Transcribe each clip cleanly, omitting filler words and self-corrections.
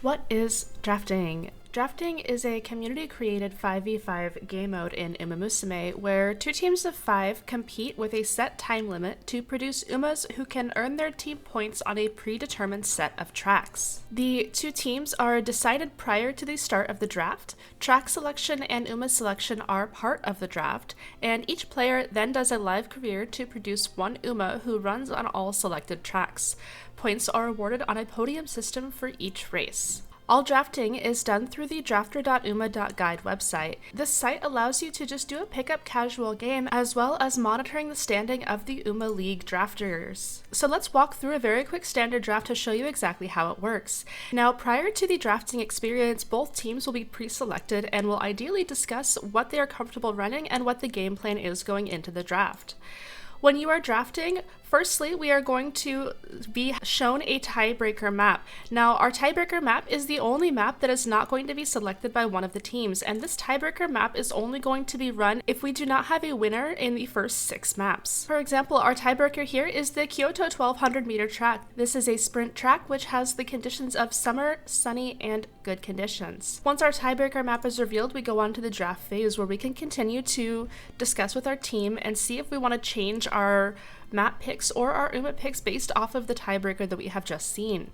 What is drafting? Drafting is a community-created 5v5 game mode in Umamusume where two teams of 5 compete with a set time limit to produce Umas who can earn their team points on a predetermined set of tracks. The two teams are decided prior to the start of the draft. Track selection and Uma selection are part of the draft, and each player then does a live career to produce one Uma who runs on all selected tracks. Points are awarded on a podium system for each race. All drafting is done through the drafter.uma.guide website. This site allows you to just do a pickup casual game as well as monitoring the standing of the Uma League drafters. So let's walk through a very quick standard draft to show you exactly how it works. Now, prior to the drafting experience, both teams will be pre-selected and will ideally discuss what they are comfortable running and what the game plan is going into the draft. When you are drafting, firstly, we are going to be shown a tiebreaker map. Now, our tiebreaker map is the only map that is not going to be selected by one of the teams, and this tiebreaker map is only going to be run if we do not have a winner in the first 6 maps. For example, our tiebreaker here is the Kyoto 1200 meter track. This is a sprint track which has the conditions of summer, sunny, and good conditions. Once our tiebreaker map is revealed, we go on to the draft phase where we can continue to discuss with our team and see if we want to change our map picks or our Uma picks based off of the tiebreaker that we have just seen.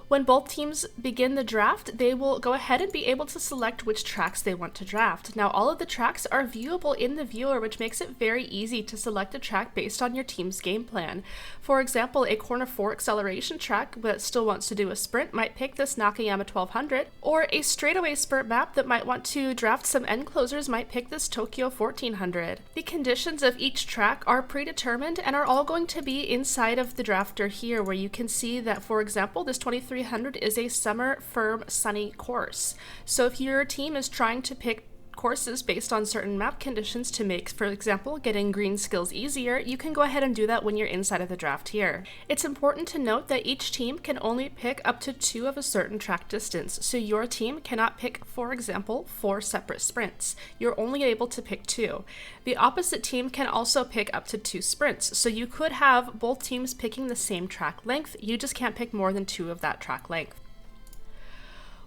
When both teams begin the draft, they will go ahead and be able to select which tracks they want to draft. Now, all of the tracks are viewable in the viewer, which makes it very easy to select a track based on your team's game plan. For example, a corner 4 acceleration track that still wants to do a sprint might pick this Nakayama 1200, or a straightaway sprint map that might want to draft some end closers might pick this Tokyo 1400. The conditions of each track are predetermined and are all going to be inside of the drafter here, where you can see that, for example, this 2300 is a summer, firm, sunny course. So if your team is trying to pick courses based on certain map conditions to make, for example, getting green skills easier, you can go ahead and do that when you're inside of the draft here. It's important to note that each team can only pick up to 2 of a certain track distance, so your team cannot pick, for example, 4 separate sprints. You're only able to pick 2. The opposite team can also pick up to 2 sprints, so you could have both teams picking the same track length, you just can't pick more than 2 of that track length.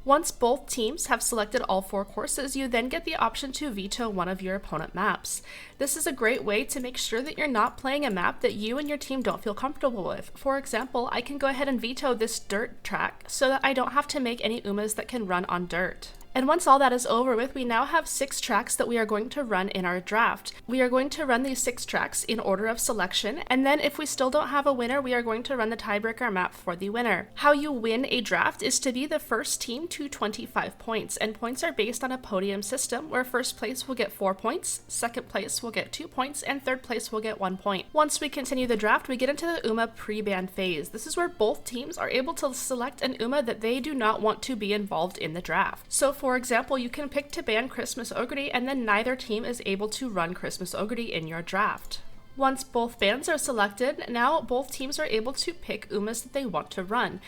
Once both teams have selected all 4 courses, you then get the option to veto one of your opponent maps. This is a great way to make sure that you're not playing a map that you and your team don't feel comfortable with. For example, I can go ahead and veto this dirt track so that I don't have to make any Umas that can run on dirt. And once all that is over with, we now have 6 tracks that we are going to run in our draft. We are going to run these 6 tracks in order of selection, and then if we still don't have a winner, we are going to run the tiebreaker map for the winner. How you win a draft is to be the first team to 25 points, and points are based on a podium system where first place will get 4 points, second place will get 2 points, and third place will get 1 point. Once we continue the draft, we get into the Uma pre-ban phase. This is where both teams are able to select an Uma that they do not want to be involved in the draft. So for example, you can pick to ban Christmas Ogre, and then neither team is able to run Christmas Ogre in your draft. Once both bans are selected, now both teams are able to pick Umas that they want to run.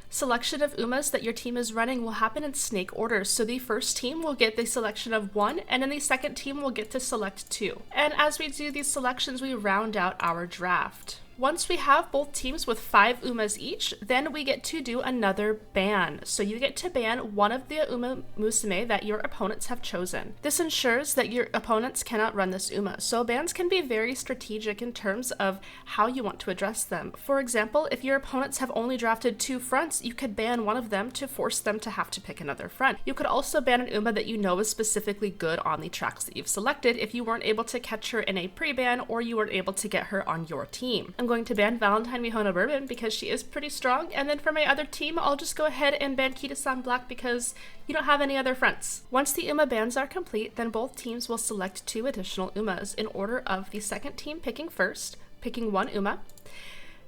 Selection of Umas that your team is running will happen in snake order, so the first team will get the selection of 1, and then the second team will get to select 2. And as we do these selections, we round out our draft. Once we have both teams with 5 Umas each, then we get to do another ban. So you get to ban one of the Umamusume that your opponents have chosen. This ensures that your opponents cannot run this Uma. So bans can be very strategic in terms of how you want to address them. For example, if your opponents have only drafted 2 fronts, you could ban one of them to force them to have to pick another front. You could also ban an Uma that you know is specifically good on the tracks that you've selected if you weren't able to catch her in a pre-ban or you weren't able to get her on your team. I'm going to ban Valentine Mihono Bourbon because she is pretty strong, and then for my other team, I'll just go ahead and ban Kita-san Black because you don't have any other fronts. Once the Uma bans are complete, then both teams will select 2 additional Umas in order of the second team picking first, picking 1 Uma,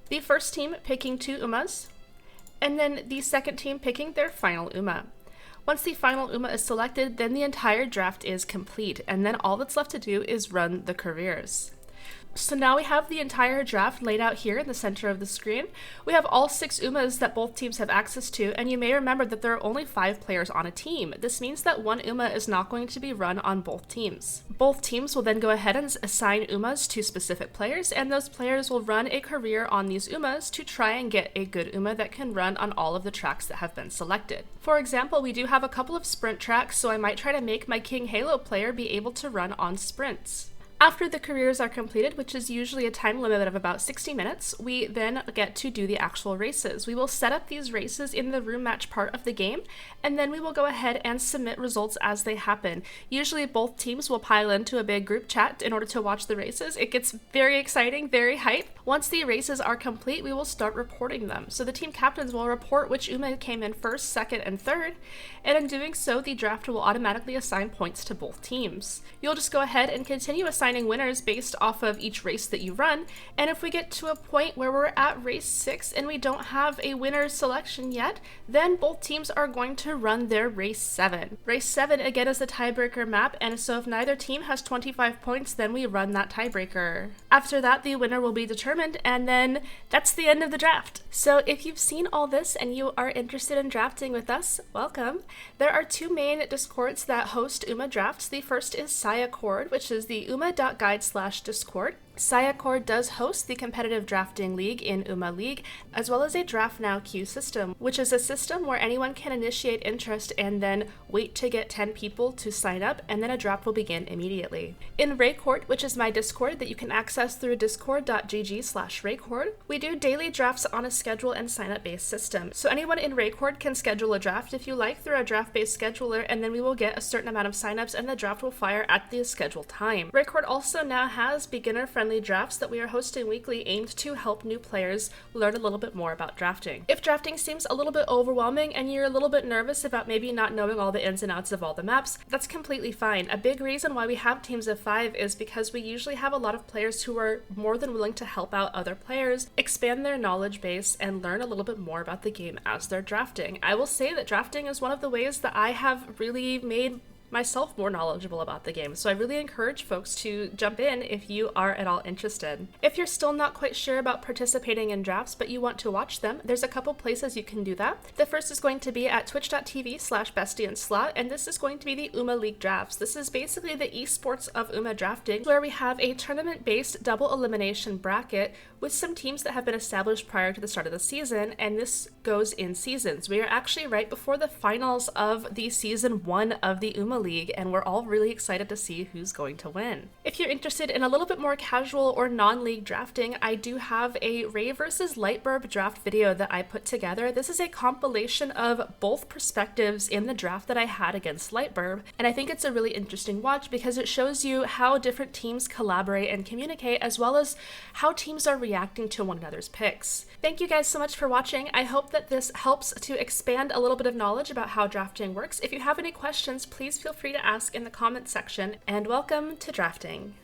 the first team picking 2 Umas, and then the second team picking their final Uma. Once the final Uma is selected, then the entire draft is complete, and then all that's left to do is run the careers. So now we have the entire draft laid out here in the center of the screen. We have all 6 Umas that both teams have access to, and you may remember that there are only 5 players on a team. This means that one Uma is not going to be run on both teams. Both teams will then go ahead and assign Umas to specific players, and those players will run a career on these Umas to try and get a good Uma that can run on all of the tracks that have been selected. For example, we do have a couple of sprint tracks, so I might try to make my King Halo player be able to run on sprints. After the careers are completed, which is usually a time limit of about 60 minutes, we then get to do the actual races. We will set up these races in the room match part of the game, and then we will go ahead and submit results as they happen. Usually both teams will pile into a big group chat in order to watch the races. It gets very exciting, very hype. Once the races are complete, we will start reporting them. So the team captains will report which Uma came in first, second, and third, and in doing so, the drafter will automatically assign points to both teams. You'll just go ahead and continue assigning winners based off of each race that you run, and if we get to a point where we're at race 6 and we don't have a winner selection yet, then both teams are going to run their race 7. Race 7 again is the tiebreaker map, and so if neither team has 25 points, then we run that tiebreaker. After that, the winner will be determined, and then that's the end of the draft. So if you've seen all this and you are interested in drafting with us, welcome. There are 2 main discords that host Uma drafts. The first is Sayacord, which is the uma.guide/discord. Sayacord does host the competitive drafting league in Uma League, as well as a Draft Now queue system, which is a system where anyone can initiate interest and then wait to get 10 people to sign up, and then a draft will begin immediately. In Raycord, which is my Discord that you can access through discord.gg/Raycord, we do daily drafts on a schedule and sign-up based system. So anyone in Raycord can schedule a draft if you like through a draft-based scheduler, and then we will get a certain amount of sign-ups and the draft will fire at the scheduled time. Raycord also now has beginner-friendly drafts that we are hosting weekly aimed to help new players learn a little bit more about drafting. If drafting seems a little bit overwhelming and you're a little bit nervous about maybe not knowing all the ins and outs of all the maps, that's completely fine. A big reason why we have teams of 5 is because we usually have a lot of players who are more than willing to help out other players, expand their knowledge base, and learn a little bit more about the game as they're drafting. I will say that drafting is one of the ways that I have really made myself more knowledgeable about the game, so I really encourage folks to jump in if you are at all interested. If you're still not quite sure about participating in drafts but you want to watch them, there's a couple places you can do that. The first is going to be at twitch.tv/bestieandslot, and this is going to be the Uma League drafts. This is basically the esports of Uma drafting, where we have a tournament-based double elimination bracket with some teams that have been established prior to the start of the season, and this goes in seasons. We are actually right before the finals of the season 1 of the Uma League, and we're all really excited to see who's going to win. If you're interested in a little bit more casual or non-league drafting, I do have a Ray versus Lightburb draft video that I put together. This is a compilation of both perspectives in the draft that I had against Lightburb, and I think it's a really interesting watch because it shows you how different teams collaborate and communicate, as well as how teams are reacting to one another's picks. Thank you guys so much for watching. I hope that this helps to expand a little bit of knowledge about how drafting works. If you have any questions, please feel free to ask in the comments section, and welcome to drafting.